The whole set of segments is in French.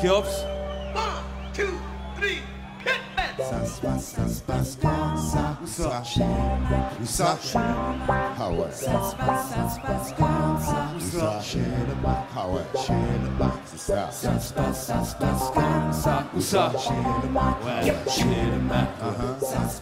Kéops. 1, 2, 3, hit it! Ça se passe comme ça. Où ça? Où ça? Ah ouais. Ça se passe comme ça. Où ça? Chez le Mac. Ah ouais. Chez le Mac, c'est ça. Ça se passe comme ça. Où ça? Chez le Mac. Ouais, chez le Mac. Ça se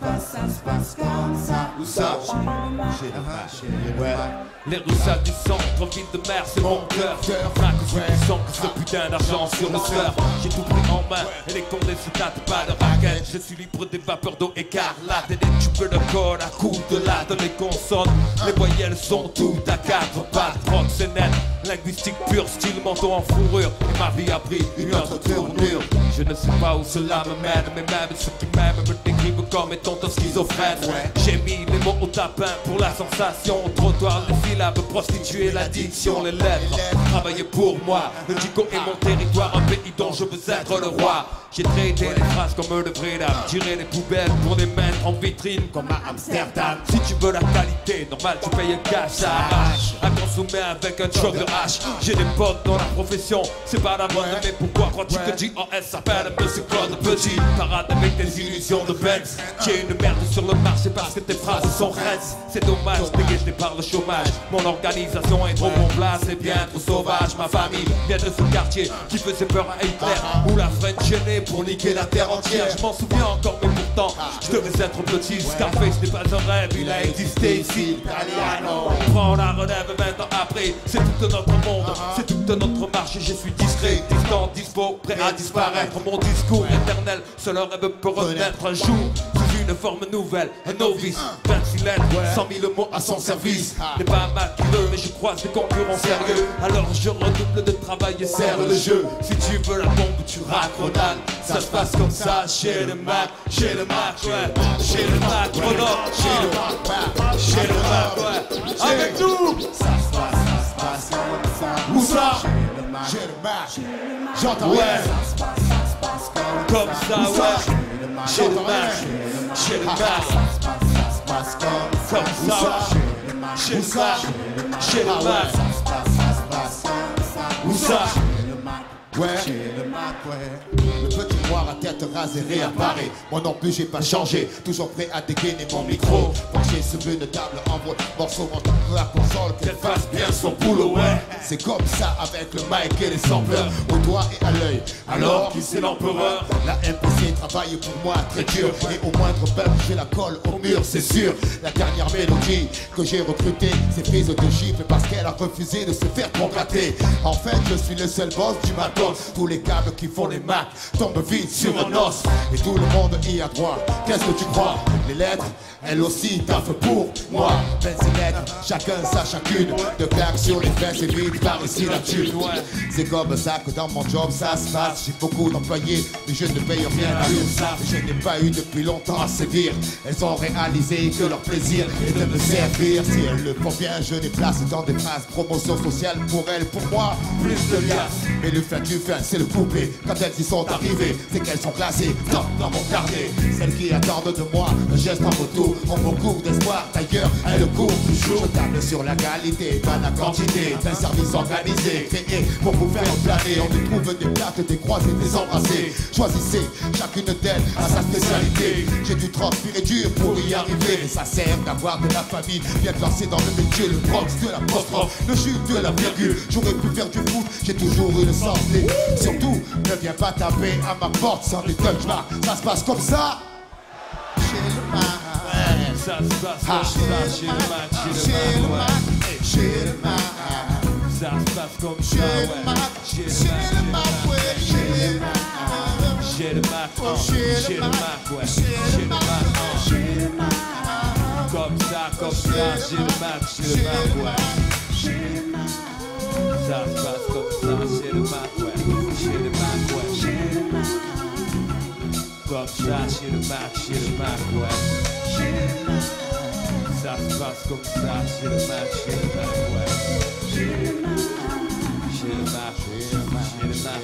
passe comme ça. Où ça? Chez le Mac. Chez le Ouais. Mac. Les rues sales du centre, ville de mer, c'est mon cœur. Craque sous du sang que ce putain d'argent sur le surf. J'ai tout pris en main et les condés se tâtent pas de raquettes. Je suis libre des vapeurs d'eau écarlate et des tubes de code à coups de latte. Les consonnes, les voyelles sont toutes à quatre pattes. Proxénète, linguistique pure, style manteau en fourrure. Et ma vie a pris une autre tournure. Je ne sais pas où cela me mène, mais même ceux qui m'aiment me décrivent comme étant un schizophrène. J'ai mis les mots au tapin pour la sensation. Au trottoir, les syllabes, prostituer l'addiction, les lettres. Travailler pour moi, le Dico est mon territoire, un pays dont je veux être le roi. J'ai traité les phrases comme de vraies dames, tiré les poubelles pour les mettre en vitrine comme à Amsterdam. Si tu veux la qualité, normal tu payes un cash, ça arrache. À consommer avec un choc de hache. J'ai des potes dans la profession, c'est pas la mode, mais pourquoi crois-tu que JOS s'appelle Monsieur Claude Petit? Parade avec des illusions de Benz. J'ai une merde sur le marché parce que tes phrases sont raides. C'est dommage, dégagé par le chômage. Mon organisation est trop bon place et bien trop sauvage. Ma famille vient de ce quartier qui faisait peur à Hitler, où la French gênée pour niquer la terre entière. Je m'en souviens encore, mais pourtant je devais être petit. Scarface n'est pas un rêve, il a existé ici. Italiano. Prends la relève 20 ans après, c'est tout notre monde, c'est toute notre marche. Je suis discret, distant, dispo, prêt à disparaître. Mon discours éternel, seul un rêve peut renaître un jour sous une forme nouvelle. Un novice, 26 lettres, 100 000 mots à son service. N'est pas mal qu'il veut, mais je croise des concurrents sérieux. Alors je redouble de travail et serre le jeu. Si tu veux la bombe, tu raccrodanes. Ça se passe comme ça chez le Mac, chez le Mac, ouais. Chez le Mac, Renault, chez le Mac, chez le Mac, ouais. Avec nous! Ça se passe comme ça. Où ça? Chez le Mac. J'entends Ouais. rien. Ça se passe Comme ça, ouais. Chez le Mac. Chez le Mac, chez le Mac. Ça se passe comme Comme ça, chez le Mac, chez le Mac. Où ça? Ouais, le petit noir à tête rasée réapparaît. Moi non plus j'ai pas changé, toujours prêt à dégainer mon micro. Penché sur une table, envoie morceau en la console, qu'elle fasse bien son boulot, ouais. C'est comme ça avec le mic et les sampleurs, au doigt et à l'œil. Alors qui c'est l'empereur? La MPC travaille pour moi très dur, et au moindre bug j'ai la colle au mur, c'est sûr. La dernière mélodie que j'ai recrutée, c'est prise de gifle parce qu'elle a refusé de se faire combattre. En fait je suis le seul boss du matin. Tous les câbles qui font les Macs tombent vite sur un os. Et tout le monde y a droit. Qu'est-ce que tu crois? Les lettres, elles aussi taffent pour moi. 26 lettres, chacun sa chacune. De claques sur les fesses et vite par ici la thune. C'est comme ça que dans mon job ça se passe. J'ai beaucoup d'employés mais je ne paye rien à l'URSSAF. Je n'ai pas eu depuis longtemps à sévir. Elles ont réalisé que leur plaisir est de me servir. Si elles le font bien, je les place dans des phrases promotion sociale pour elles, pour moi, plus de liasses. Mais le fait du fin, c'est le coupé. Quand elles y sont arrivées, c'est qu'elles sont classées dans mon carnet. Celles qui attendent de moi un geste en retour ont beaucoup d'espoir. D'ailleurs, elles courent toujours. Je table sur la qualité, pas la quantité. D'un service organisé, créé pour vous faire planer. On y trouve des plates, des croisées, des embrassées. Choisissez, chacune d'elles a sa spécialité. J'ai dû transpirer dur pour y arriver. Mais ça sert d'avoir de la famille bien placée dans le métier. Le Bronx de l'apostrophe, le jus de la virgule. J'aurais pu faire du foot, j'ai toujours eu le sens. Surtout, ne viens pas taper à ma porte sans des touch marks. Ça se passe comme ça. Chez le Mac. Ça se passe comme ça chez le Mac, chez le Mac, ouais. Chez le Mac. Ça se passe comme ça, ouais. Chez le Mac, chez le Mac. chez le Mac, chez le Mac, ouais. Chez le Mac, comme ça, chez le Mac, ouais. Ça se passe comme ça chez le Mac, ouais. Chez le Mac, ouais. Comme ça chez le Mac, ouais. Ça se passe comme ça chez le Mac, ouais. Chez le Mac, chez le Mac, chez le Mac.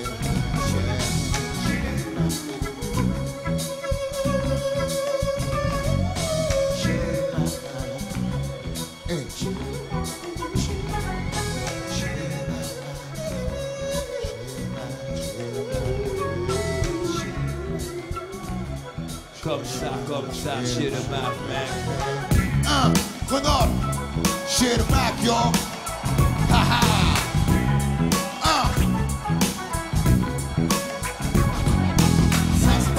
comme ça, chez le Mac, man. Grenoble, chez le Mac, yo. Ha ha. Ça se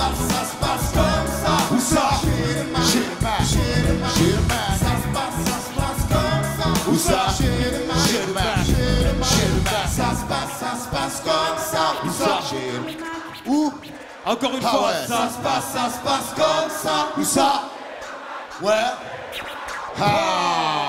passe comme ça. Où ça? Chez le Mac, chez le Mac, chez le Mac. Ça se passe comme ça. Où ça? Chez le Mac, chez le Mac, chez le Mac. Ça se passe comme ça. Où ça? Chez le Mac. Où? Encore une Ah fois, ouais. ça Ça se passe comme ça. Où ça? Ouais. Ah.